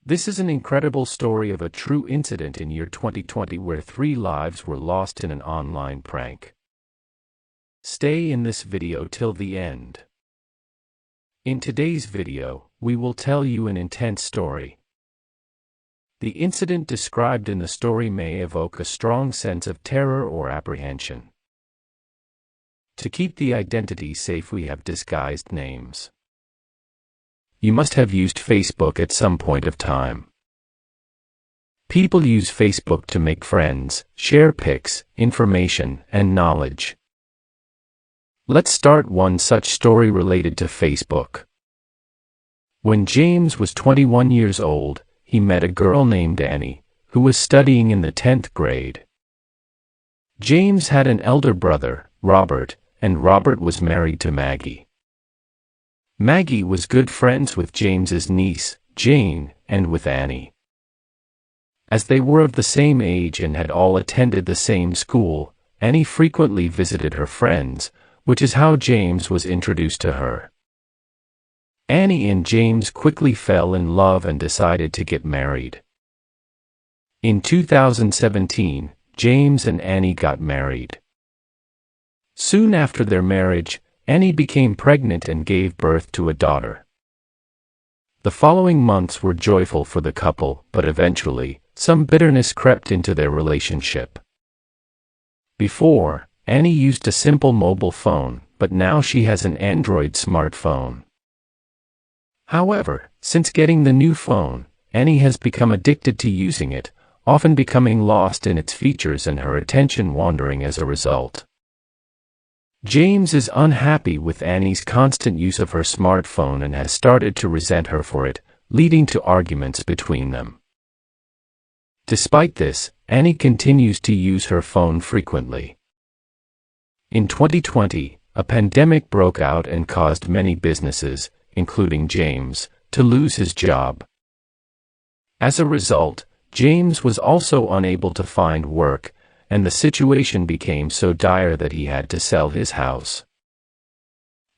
This is an incredible story of a true incident in year 2020 where 3 lives were lost in an online prank. Stay in this video till the end. In today's video, we will tell you an intense story. The incident described in the story may evoke a strong sense of terror or apprehension. To keep the identity safe, we have disguised names. You must have used Facebook at some point of time. People use Facebook to make friends, share pics, information, and knowledge. Let's start one such story related to Facebook. When James was 21 years old, he met a girl named Annie, who was studying in the 10th grade. James had an elder brother, Robert, and Robert was married to Maggie. Maggie was good friends with James's niece, Jane, and with Annie. As they were of the same age and had all attended the same school, Annie frequently visited her friends, which is how James was introduced to her. Annie and James quickly fell in love and decided to get married. In 2017, James and Annie got married. Soon after their marriage, Annie became pregnant and gave birth to a daughter. The following months were joyful for the couple, but eventually, some bitterness crept into their relationship. Before, Annie used a simple mobile phone, but now she has an Android smartphone. However, since getting the new phone, Annie has become addicted to using it, often becoming lost in its features and her attention wandering as a result. James is unhappy with Annie's constant use of her smartphone and has started to resent her for it, leading to arguments between them. Despite this, Annie continues to use her phone frequently. In 2020, a pandemic broke out and caused many businesses, including James, to lose his job. As a result, James was also unable to find work, and the situation became so dire that he had to sell his house.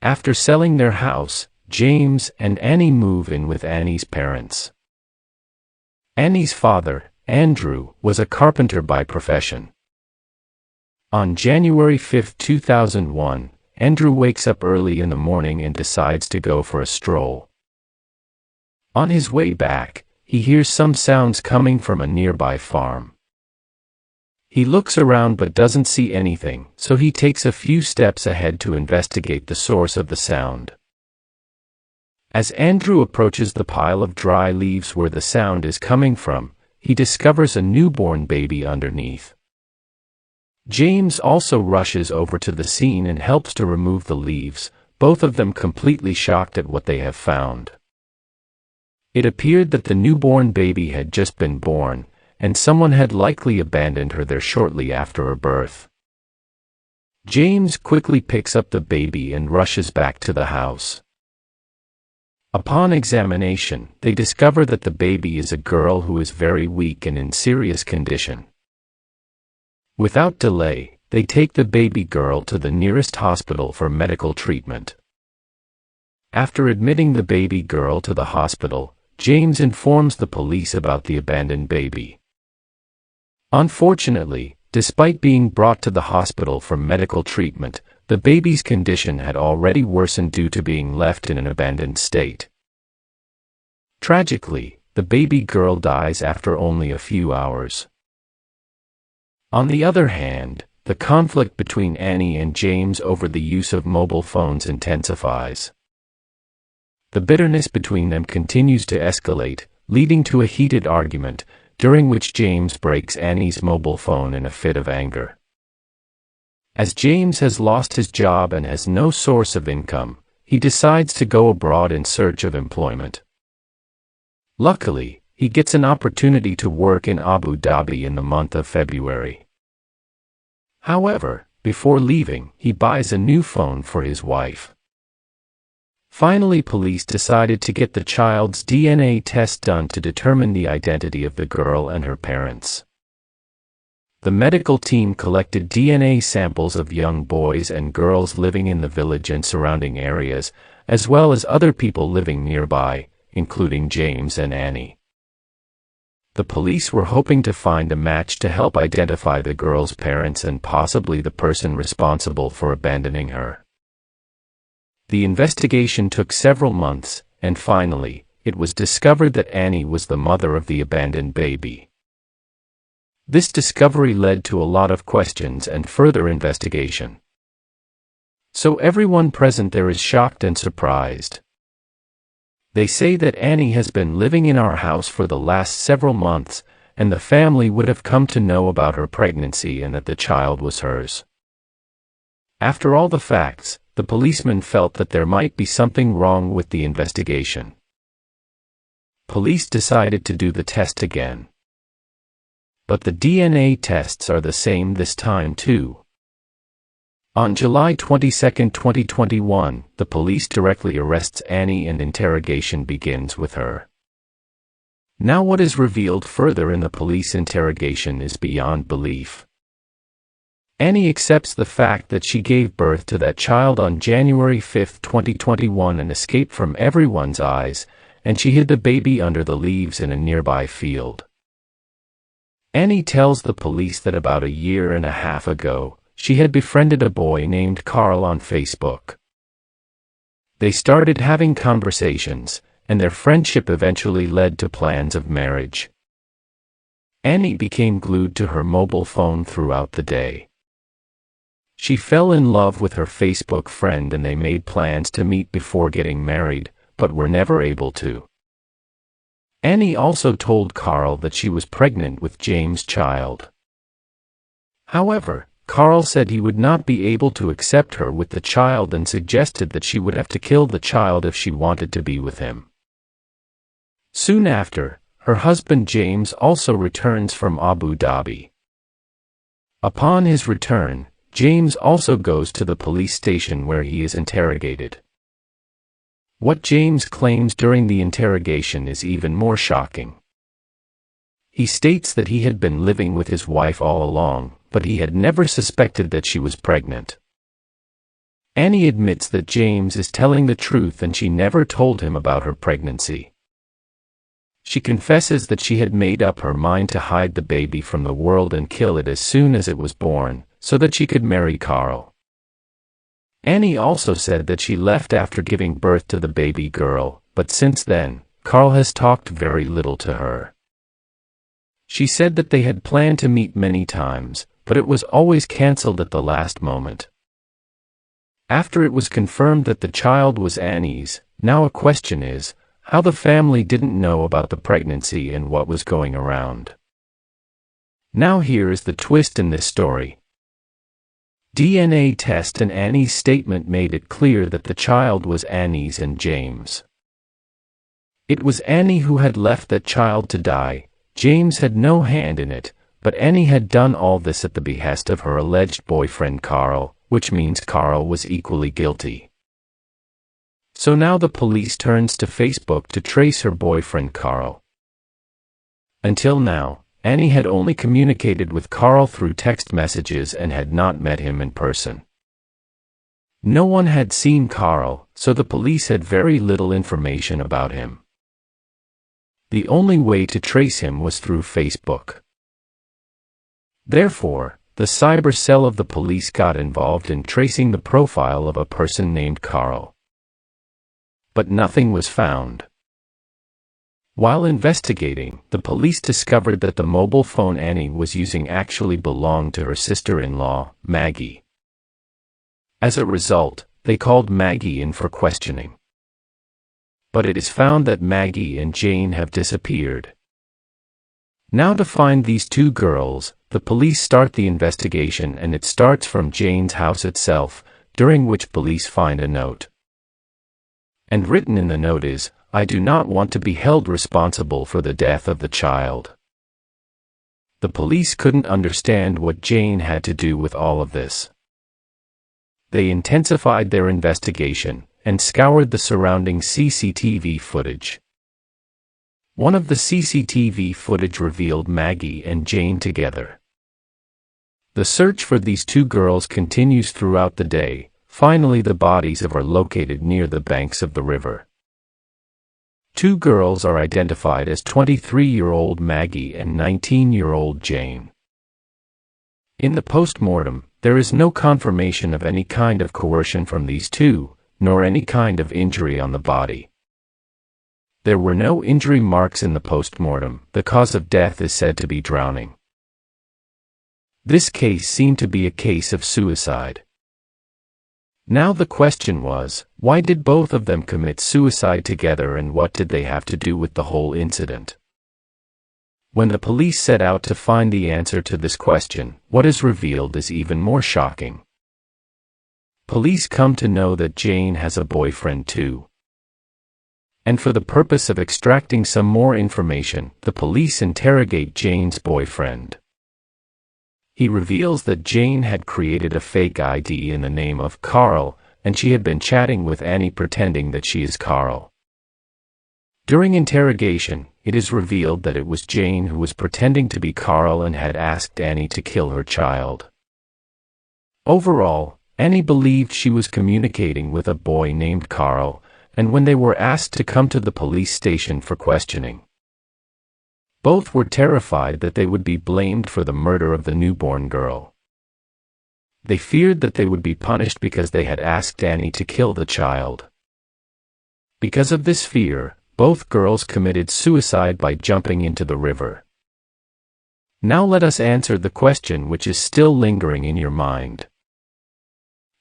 After selling their house, James and Annie move in with Annie's parents. Annie's father, Andrew, was a carpenter by profession. On January 5, 2001, Andrew wakes up early in the morning and decides to go for a stroll. On his way back, he hears some sounds coming from a nearby farm. He looks around but doesn't see anything, so he takes a few steps ahead to investigate the source of the sound. As Andrew approaches the pile of dry leaves where the sound is coming from, he discovers a newborn baby underneath. James also rushes over to the scene and helps to remove the leaves, both of them completely shocked at what they have found. It appeared that the newborn baby had just been born, and someone had likely abandoned her there shortly after her birth. James quickly picks up the baby and rushes back to the house. Upon examination, they discover that the baby is a girl who is very weak and in serious condition. Without delay, they take the baby girl to the nearest hospital for medical treatment. After admitting the baby girl to the hospital, James informs the police about the abandoned baby. Unfortunately, despite being brought to the hospital for medical treatment, the baby's condition had already worsened due to being left in an abandoned state. Tragically, the baby girl dies after only a few hours. On the other hand, the conflict between Annie and James over the use of mobile phones intensifies. The bitterness between them continues to escalate, leading to a heated argument, during which James breaks Annie's mobile phone in a fit of anger. As James has lost his job and has no source of income, he decides to go abroad in search of employment. Luckily, he gets an opportunity to work in Abu Dhabi in the month of February. However, before leaving, he buys a new phone for his wife. Finally, police decided to get the child's DNA test done to determine the identity of the girl and her parents. The medical team collected DNA samples of young boys and girls living in the village and surrounding areas, as well as other people living nearby, including James and Annie. the police were hoping to find a match to help identify the girl's parents and possibly the person responsible for abandoning her. The investigation took several months, and finally, it was discovered that Annie was the mother of the abandoned baby. This discovery led to a lot of questions and further investigation. So everyone present there is shocked and surprised. They say that Annie has been living in our house for the last several months, and the family would have come to know about her pregnancy and that the child was hers. After all the facts, the policeman felt that there might be something wrong with the investigation. Police decided to do the test again. But the DNA tests are the same this time too. On July 22, 2021, the police directly arrests Annie and interrogation begins with her. Now what is revealed further in the police interrogation is beyond belief. Annie accepts the fact that she gave birth to that child on January 5, 2021 and escaped from everyone's eyes, and she hid the baby under the leaves in a nearby field. Annie tells the police that about 1.5 years ago, she had befriended a boy named Carl on Facebook. They started having conversations, and their friendship eventually led to plans of marriage. Annie became glued to her mobile phone throughout the day. She fell in love with her Facebook friend and they made plans to meet before getting married, but were never able to. Annie also told Carl that she was pregnant with James' child. However, Carl said he would not be able to accept her with the child and suggested that she would have to kill the child if she wanted to be with him. Soon after, her husband James also returns from Abu Dhabi. Upon his return, James also goes to the police station where he is interrogated. What James claims during the interrogation is even more shocking. He states that he had been living with his wife all along, but he had never suspected that she was pregnant. Annie admits that James is telling the truth and she never told him about her pregnancy. She confesses that she had made up her mind to hide the baby from the world and kill it as soon as it was born, so that she could marry Carl. Annie also said that she left after giving birth to the baby girl, but since then, Carl has talked very little to her. She said that they had planned to meet many times, but it was always cancelled at the last moment. After it was confirmed that the child was Annie's, now a question is, how the family didn't know about the pregnancy and what was going around. Now here is the twist in this story. DNA test and Annie's statement made it clear that the child was Annie's and James'. It was Annie who had left that child to die. James had no hand in it, but Annie had done all this at the behest of her alleged boyfriend Carl, which means Carl was equally guilty. So now the police turns to Facebook to trace her boyfriend Carl. Until now, Annie had only communicated with Carl through text messages and had not met him in person. No one had seen Carl, so the police had very little information about him. The only way to trace him was through Facebook. Therefore, the cyber cell of the police got involved in tracing the profile of a person named Carl. But nothing was found. While investigating, the police discovered that the mobile phone Annie was using actually belonged to her sister-in-law, Maggie. As a result, they called Maggie in for questioning. But it is found that Maggie and Jane have disappeared. Now to find these two girls, the police start the investigation and it starts from Jane's house itself, during which police find a note. And written in the note is, "I do not want to be held responsible for the death of the child." The police couldn't understand what Jane had to do with all of this. They intensified their investigation and scoured the surrounding CCTV footage. One of the CCTV footage revealed Maggie and Jane together. The search for these two girls continues throughout the day. Finally, the bodies are located near the banks of the river. Two girls are identified as 23-year-old Maggie and 19-year-old Jane. In the post-mortem, there is no confirmation of any kind of coercion from these two, nor any kind of injury on the body. There were no injury marks in the post-mortem. The cause of death is said to be drowning. This case seemed to be a case of suicide. Now the question was, why did both of them commit suicide together, and what did they have to do with the whole incident? When the police set out to find the answer to this question, what is revealed is even more shocking. Police come to know that Jane has a boyfriend too. And for the purpose of extracting some more information, the police interrogate Jane's boyfriend. He reveals that Jane had created a fake ID in the name of Carl, and she had been chatting with Annie pretending that she is Carl. During interrogation, it is revealed that it was Jane who was pretending to be Carl and had asked Annie to kill her child. Overall, Annie believed she was communicating with a boy named Carl, and when they were asked to come to the police station for questioning, both were terrified that they would be blamed for the murder of the newborn girl. They feared that they would be punished because they had asked Annie to kill the child. Because of this fear, both girls committed suicide by jumping into the river. Now let us answer the question which is still lingering in your mind.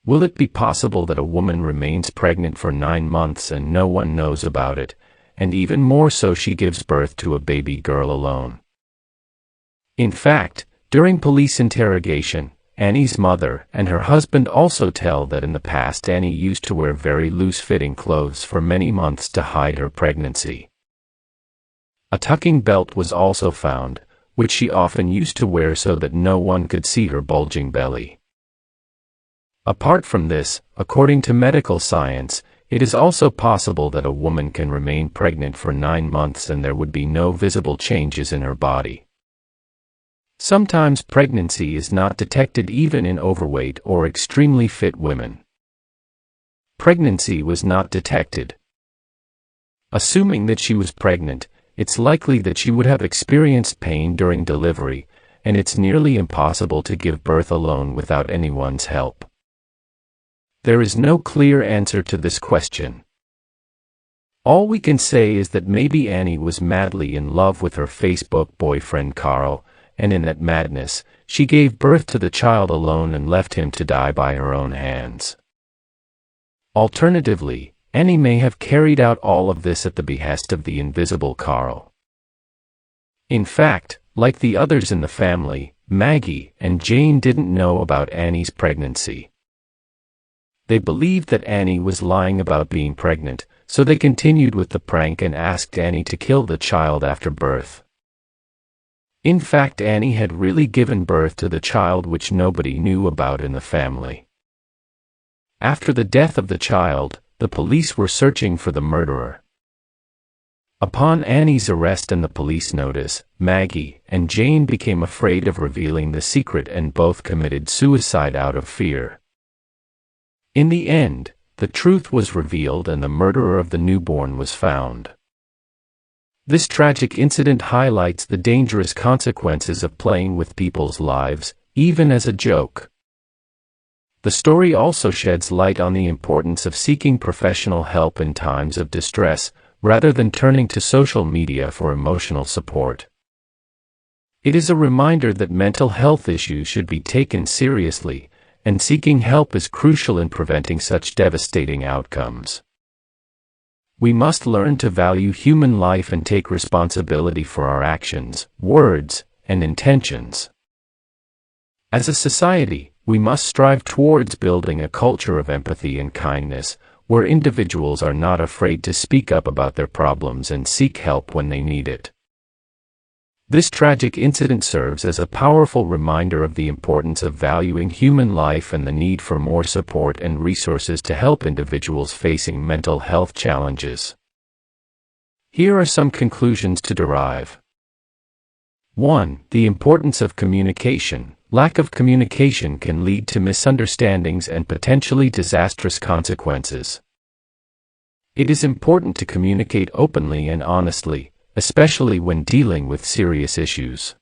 Will it be possible that a woman remains pregnant for 9 months and no one knows about it, and even more so she gives birth to a baby girl alone? In fact, during police interrogation, Annie's mother and her husband also tell that in the past Annie used to wear very loose-fitting clothes for many months to hide her pregnancy. A tucking belt was also found, which she often used to wear so that no one could see her bulging belly. Apart from this, according to medical science, it is also possible that a woman can remain pregnant for 9 months and there would be no visible changes in her body. Sometimes pregnancy is not detected even in overweight or extremely fit women. Pregnancy was not detected. Assuming that she was pregnant, it's likely that she would have experienced pain during delivery, and it's nearly impossible to give birth alone without anyone's help. There is no clear answer to this question. All we can say is that maybe Annie was madly in love with her Facebook boyfriend Carl, and in that madness, she gave birth to the child alone and left him to die by her own hands. Alternatively, Annie may have carried out all of this at the behest of the invisible Carl. In fact, like the others in the family, Maggie and Jane didn't know about Annie's pregnancy. They believed that Annie was lying about being pregnant, so they continued with the prank and asked Annie to kill the child after birth. In fact, Annie had really given birth to the child which nobody knew about in the family. After the death of the child, the police were searching for the murderer. Upon Annie's arrest and the police notice, Maggie and Jane became afraid of revealing the secret and both committed suicide out of fear. In the end, the truth was revealed and the murderer of the newborn was found. This tragic incident highlights the dangerous consequences of playing with people's lives, even as a joke. The story also sheds light on the importance of seeking professional help in times of distress, rather than turning to social media for emotional support. It is a reminder that mental health issues should be taken seriously, and seeking help is crucial in preventing such devastating outcomes. We must learn to value human life and take responsibility for our actions, words, and intentions. As a society, we must strive towards building a culture of empathy and kindness, where individuals are not afraid to speak up about their problems and seek help when they need it. This tragic incident serves as a powerful reminder of the importance of valuing human life and the need for more support and resources to help individuals facing mental health challenges. Here are some conclusions to derive. 1. The importance of communication. Lack of communication can lead to misunderstandings and potentially disastrous consequences. It is important to communicate openly and honestly, especially when dealing with serious issues.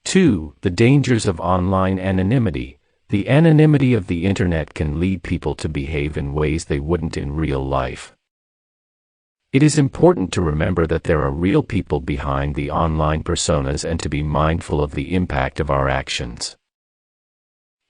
2. The dangers of online anonymity. The anonymity of the internet can lead people to behave in ways they wouldn't in real life. It is important to remember that there are real people behind the online personas and to be mindful of the impact of our actions.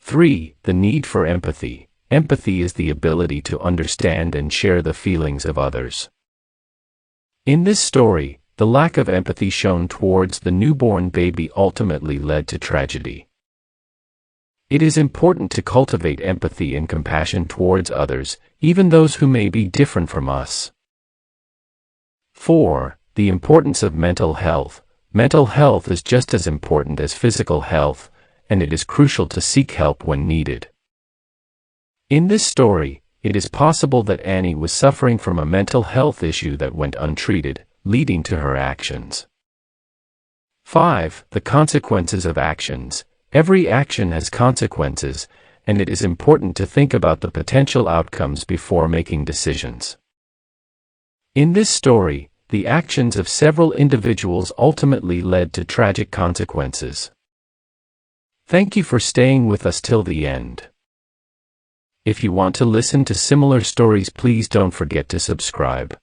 3. The need for empathy. Empathy is the ability to understand and share the feelings of others. In this story, the lack of empathy shown towards the newborn baby ultimately led to tragedy. It is important to cultivate empathy and compassion towards others, even those who may be different from us. 4. The importance of mental health. Mental health is just as important as physical health, and it is crucial to seek help when needed. In this story, it is possible that Annie was suffering from a mental health issue that went untreated, leading to her actions. 5. The consequences of actions. Every action has consequences, and it is important to think about the potential outcomes before making decisions. In this story, the actions of several individuals ultimately led to tragic consequences. Thank you for staying with us till the end. If you want to listen to similar stories, please don't forget to subscribe.